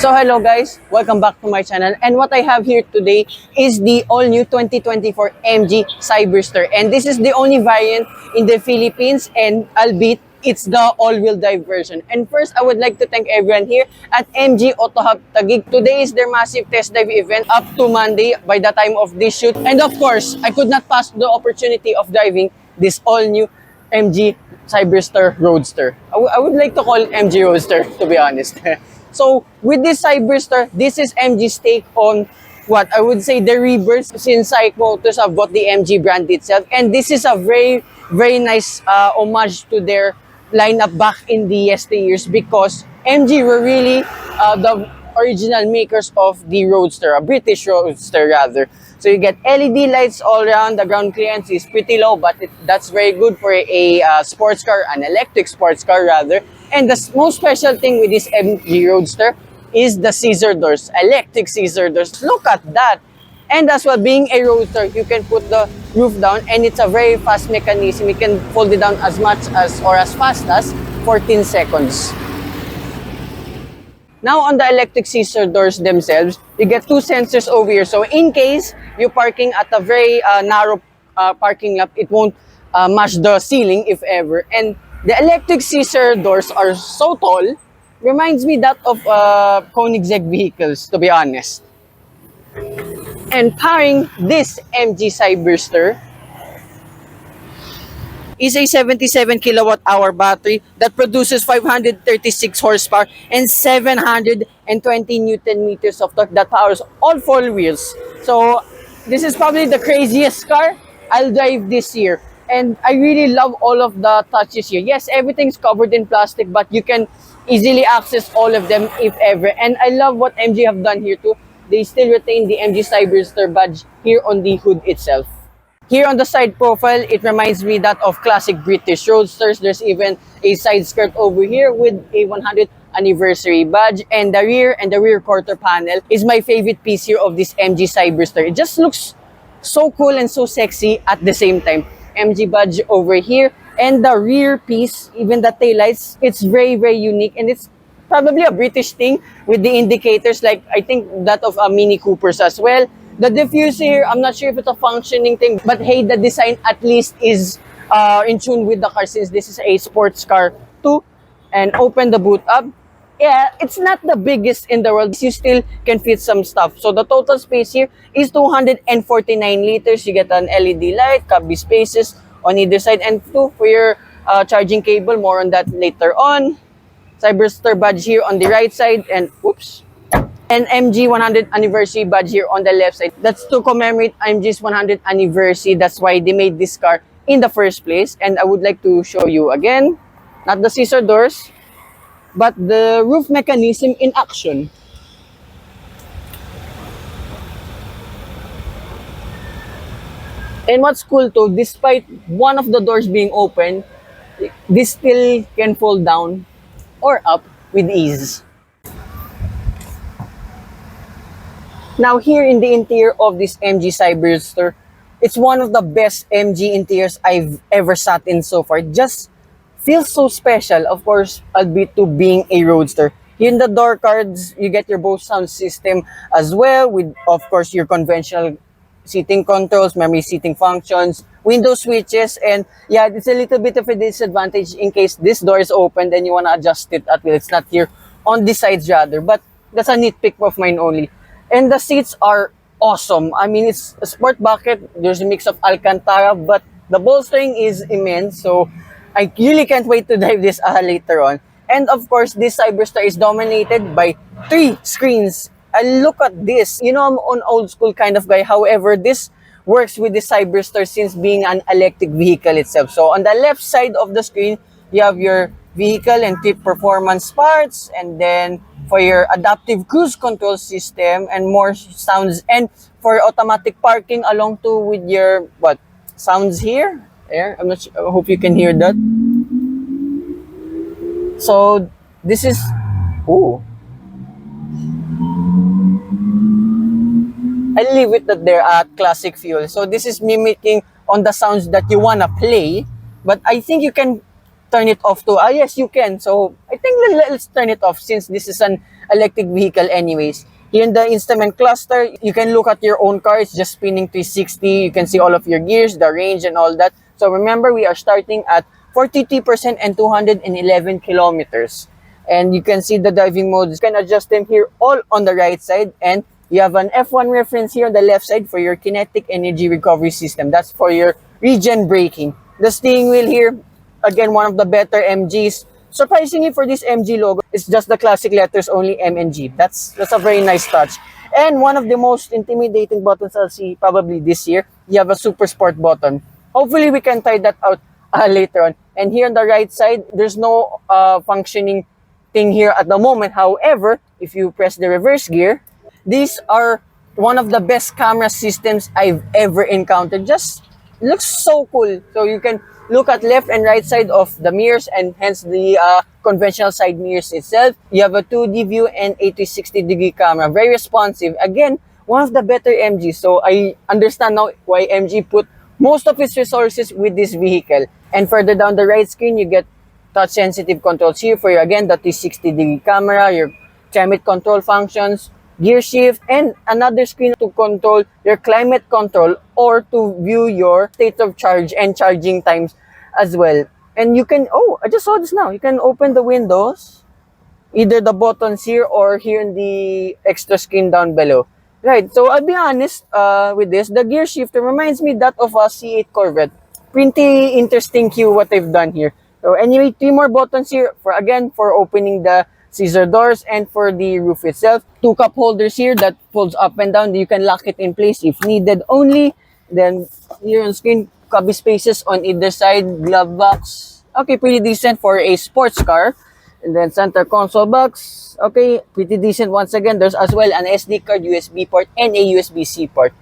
So hello guys, welcome back to my channel, and what I have here today is the all-new 2024 MG Cyberster, and this is the only variant in the Philippines, and albeit it's the all-wheel drive version. And first, I would like to thank everyone here at MG Autohub Taguig. Today is their massive test drive event up to Monday by the time of this shoot, and of course, I could not pass the opportunity of driving this all-new MG Cyberster Roadster. I would like to call it MG Roadster, to be honest. So with this Cyberster, this is MG's take on what I would say the rebirth since SAIC Motors have bought the MG brand itself. And this is a very nice homage to their lineup back in the yesteryears, because MG were really the original makers of the Roadster, a British Roadster rather. So you get LED lights all around, the ground clearance is pretty low, but that's very good for a sports car, an electric sports car rather. And the most special thing with this MG Roadster is the scissor doors, electric scissor doors. Look at that! And as well, being a Roadster, you can put the roof down, and it's a very fast mechanism. You can fold it down as much as or as fast as 14 seconds. Now on the electric scissor doors themselves, you get two sensors over here. So in case you're parking at a very narrow parking lot, it won't match the ceiling if ever. And the electric scissor doors are so tall, reminds me that of Koenigsegg vehicles, to be honest. And powering this MG Cyberster is a 77 kilowatt-hour battery that produces 536 horsepower and 720 newton meters of torque that powers all four wheels. So this is probably the craziest car I'll drive this year. And I really love all of the touches here. Yes, everything's covered in plastic, but you can easily access all of them if ever. And I love what MG have done here too. They still retain the MG Cyberster badge here on the hood itself. Here on the side profile, it reminds me that of classic British Roadsters. There's even a side skirt over here with a 100th anniversary badge. And the rear quarter panel is my favorite piece here of this MG Cyberster. It just looks so cool and so sexy at the same time. MG badge over here, and the rear piece, even the taillights, it's very unique, and it's probably a British thing with the indicators, like I think that of a Mini Coopers as well. The diffuser here, I'm not sure if it's a functioning thing, but hey, the design at least is in tune with the car, since this is a sports car too. And open the boot up. Yeah, it's not the biggest in the world. You still can fit some stuff. So the total space here is 249 liters. You get an LED light, cubby spaces on either side, and two for your charging cable. More on that later on. Cyberster badge here on the right side, and oops, and MG 100th anniversary badge here on the left side. That's to commemorate MG's 100th anniversary. That's why they made this car in the first place. And I would like to show you again, not the scissor doors, but the roof mechanism in action. And what's cool too, despite one of the doors being open, this still can fold down or up with ease. Now here in the interior of this MG Cyberster, it's one of the best MG interiors I've ever sat in so far. Just feels so special, of course, albeit to being a Roadster. Here in the door cards, you get your Bose sound system as well, with, of course, your conventional seating controls, memory seating functions, window switches, and yeah, it's a little bit of a disadvantage in case this door is open and you want to adjust it at will. It's not here on the sides rather, but that's a nitpick of mine only. And the seats are awesome. I mean, it's a sport bucket. There's a mix of Alcantara, but the bolstering is immense, so I really can't wait to drive this later on. And of course, this Cyberster is dominated by 3 screens. And look at this. You know, I'm an old school kind of guy. However, this works with the Cyberster since being an electric vehicle itself. So on the left side of the screen, you have your vehicle and trip performance parts. And then for your adaptive cruise control system and more sounds. And for automatic parking along too with your, sounds here. I'm not sure, I hope you can hear that. So this is, ooh, I'll leave it that they're at classic fuel. So this is mimicking on the sounds that you wanna play, but I think you can turn it off too. Ah, yes, you can. So I think let's turn it off since this is an electric vehicle anyways. Here in the instrument cluster, you can look at your own car. It's just spinning 360. You can see all of your gears, the range, and all that. So remember, we are starting at 43% and 211 kilometers. And you can see the driving modes. You can adjust them here all on the right side. And you have an F1 reference here on the left side for your kinetic energy recovery system. That's for your regen braking. The steering wheel here, again, one of the better MGs. Surprisingly for this MG logo, it's just the classic letters only M and G. That's a very nice touch. And one of the most intimidating buttons I'll see probably this year, you have a Super Sport button. Hopefully we can try that out later on. And here on the right side, there's no functioning thing here at the moment. However, if you press the reverse gear, these are one of the best camera systems I've ever encountered. Just looks so cool. So you can look at left and right side of the mirrors and hence the conventional side mirrors itself. You have a 2D view and a 360-degree camera. Very responsive. Again, one of the better MGs. So I understand now why MG put most of its resources with this vehicle. And further down the right screen, you get touch-sensitive controls here for, again, the 360-degree camera, your climate control functions, gear shift, and another screen to control your climate control or to view your state of charge and charging times as well. And you can, oh, I just saw this now. You can open the windows, either the buttons here or here in the extra screen down below. Right, so I'll be honest with this. The gear shifter reminds me that of a C8 Corvette. Pretty interesting cue what they've done here. So anyway, 3 more buttons here for, again, for opening the scissor doors and for the roof itself. 2 cup holders here that folds up and down. You can lock it in place if needed only. Then here on screen, cubby spaces on either side, glove box. Okay, pretty decent for a sports car. And then center console box. Okay, pretty decent once again. There's as well an SD card, USB port, and a USB-C port.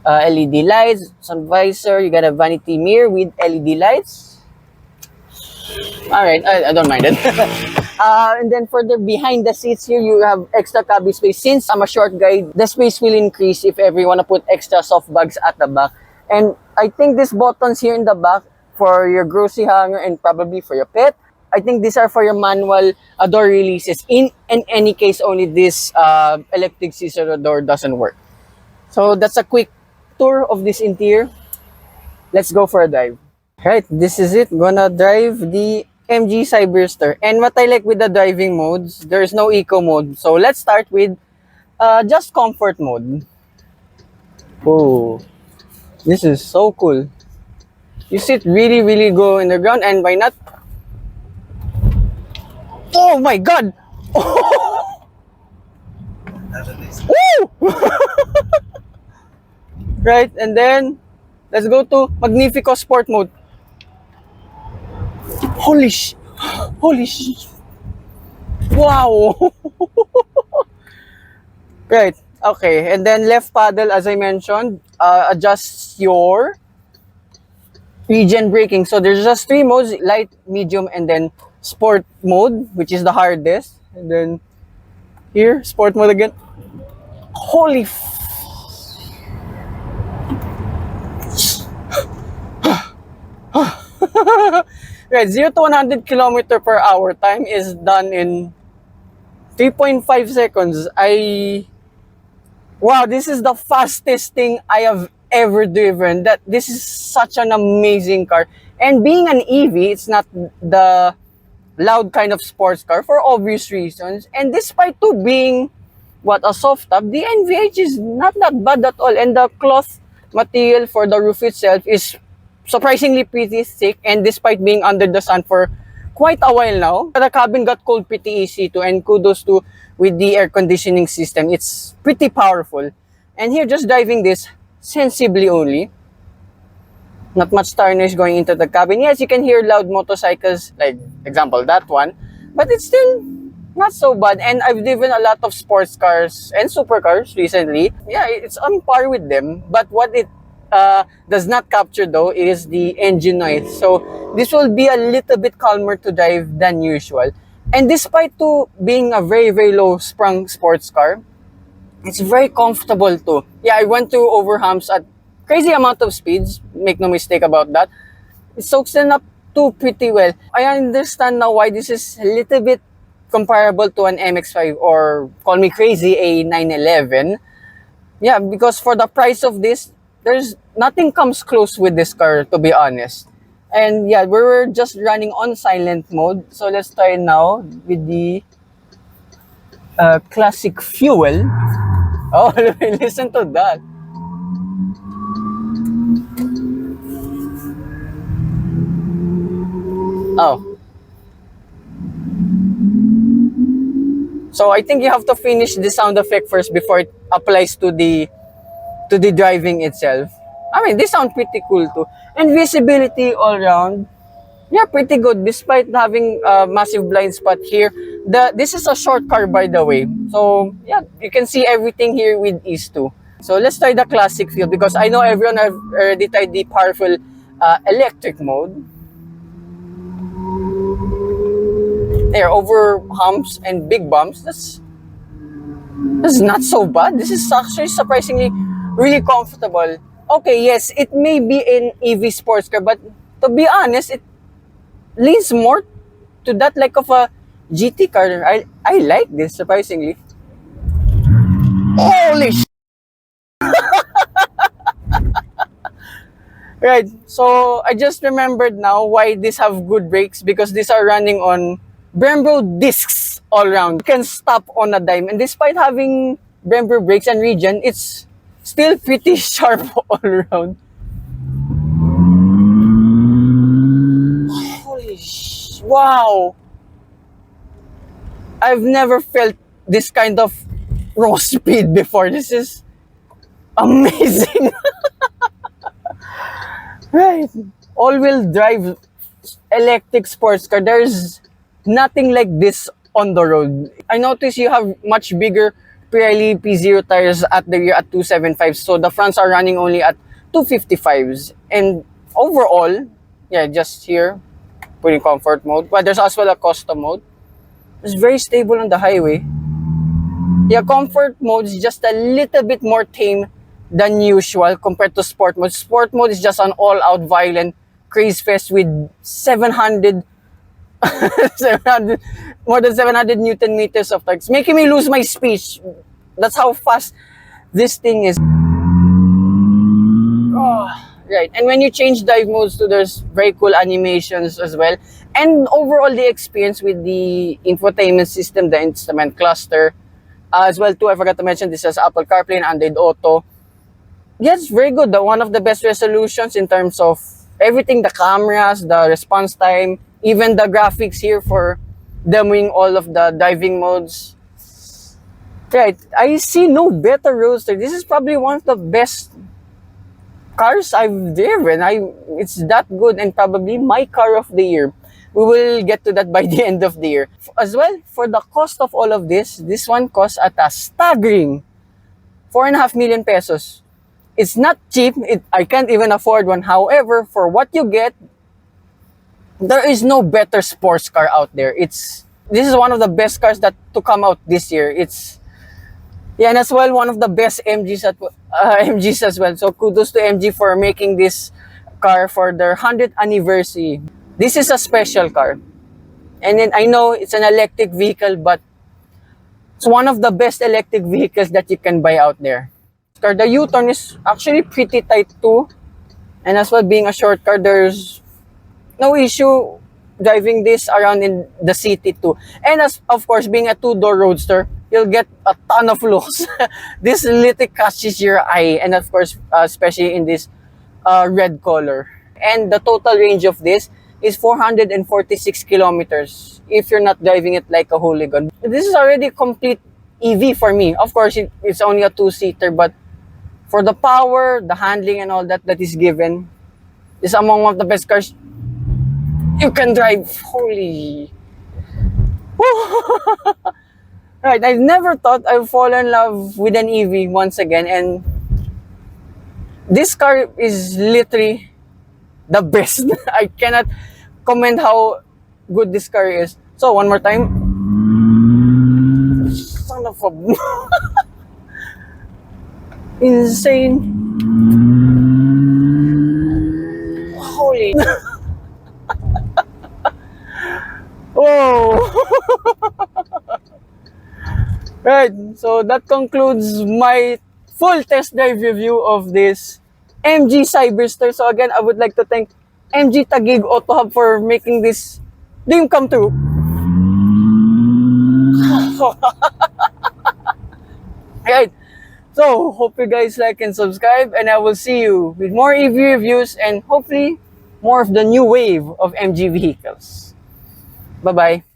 LED lights, sun visor. You got a vanity mirror with LED lights. Alright, I don't mind it. And then further behind the seats here, you have extra cubby space. Since I'm a short guy, the space will increase if ever you want to put extra soft bags at the back. And I think these buttons here in the back for your grocery hanger and probably for your pet, I think these are for your manual door releases. In any case, only this electric scissor door doesn't work. So that's a quick tour of this interior. Let's go for a drive. Right, this is it. Gonna drive the MG Cyberster. And what I like with the driving modes, there's no eco mode. So let's start with just comfort mode. Oh, this is so cool. You sit really go in the ground, and why not? Oh my god! Woo! Right, and then let's go to Magnifico Sport mode. Holy sh! Wow! Right, okay, and then left paddle, as I mentioned, adjusts your regen braking. So there's just 3 modes: light, medium, and then sport mode, which is the hardest. And then here, sport mode again. Holy f... Right, 0 to 100 kilometer per hour time is done in 3.5 seconds. Wow, this is the fastest thing I have ever driven. This is such an amazing car. And being an EV, it's not the loud kind of sports car for obvious reasons. And despite to being a soft top, the NVH is not that bad at all. And the cloth material for the roof itself is surprisingly pretty thick, and despite being under the sun for quite a while now, the cabin got cold pretty easy too, and kudos to with the air conditioning system. It's pretty powerful. And here, just driving this sensibly only, not much tarnish going into the cabin. Yes, you can hear loud motorcycles, like example that one, but it's still not so bad. And I've driven a lot of sports cars and supercars recently. Yeah, it's on par with them, but what it does not capture though is the engine noise. So this will be a little bit calmer to drive than usual. And despite to being a very low sprung sports car, it's very comfortable too. Yeah, I went to over humps at crazy amount of speeds, make no mistake about that. It soaks them up too pretty well. I understand now why this is a little bit comparable to an MX-5 or, call me crazy, a 911. Yeah, because for the price of this, there's nothing comes close with this car, to be honest. And yeah, we were just running on silent mode. So let's try now with the classic fuel. Oh, listen to that. Oh. So I think you have to finish the sound effect first before it applies to the driving itself. I mean, this sounds pretty cool too. And visibility all around, yeah, pretty good despite having a massive blind spot here. This is a short car, by the way. So yeah, you can see everything here with ease too. So let's try the classic feel because I know everyone have already tried the powerful electric mode. There, over humps and big bumps, that's not so bad. This is actually surprisingly really comfortable. Okay, yes, it may be an EV sports car, but to be honest, it leans more to that like of a GT car. I like this, surprisingly. Holy sh! Right, so I just remembered now why these have good brakes, because these are running on Brembo discs all around. You can stop on a dime, and despite having Brembo brakes and regen, it's still pretty sharp all around. Holy sh! Wow! I've never felt this kind of raw speed before. This is amazing. Right. All-wheel drive electric sports car. There's nothing like this on the road. I noticed you have much bigger Pirelli P0 tires at the rear at 275. So the fronts are running only at 255s. And overall, yeah, just here, putting comfort mode. But there's as well a custom mode. It's very stable on the highway. Yeah, comfort mode is just a little bit more tame than usual compared to sport mode. Sport mode is just an all-out violent craze fest with 700 more than 700 Newton meters of torque. It's making me lose my speech. That's how fast this thing is. Oh, right. And when you change dive modes too, there's very cool animations as well. And overall, the experience with the infotainment system, the instrument cluster, as well too, I forgot to mention, this is Apple CarPlay and Android Auto. Yes, very good. One of the best resolutions in terms of everything, the cameras, the response time, even the graphics here for demoing all of the driving modes. Right, I see no better roadster. This is probably one of the best cars I've driven. It's that good, and probably my car of the year. We will get to that by the end of the year. As well, for the cost of all of this one costs at a staggering 4.5 million pesos. It's not cheap. I can't even afford one. However, for what you get, there is no better sports car out there. This is one of the best cars to come out this year. Yeah, and as well, one of the best MGs as well. So kudos to MG for making this car for their 100th anniversary. This is a special car. And then I know it's an electric vehicle, but it's one of the best electric vehicles that you can buy out there. The U-turn is actually pretty tight too. And as well, being a short car, there's no issue driving this around in the city too. And as of course, being a two-door roadster, you'll get a ton of looks. This literally catches your eye, and of course, especially in this red color. And the total range of this is 446 kilometers if you're not driving it like a hooligan. This is already complete EV for me. Of course, it's only a two-seater, but for the power, the handling, and all that is given, is among one of the best cars you can drive. Holy. Right, I've never thought I'd fall in love with an EV once again, and this car is literally the best. I cannot comment how good this car is. So, one more time. Son of a... Insane. Holy... Whoa! Right, so that concludes my full test drive review of this MG Cyberster. So again, I would like to thank MG Taguig Autohub for making this dream come true. Right, so hope you guys like and subscribe, and I will see you with more EV reviews and hopefully more of the new wave of MG vehicles. Bye-bye.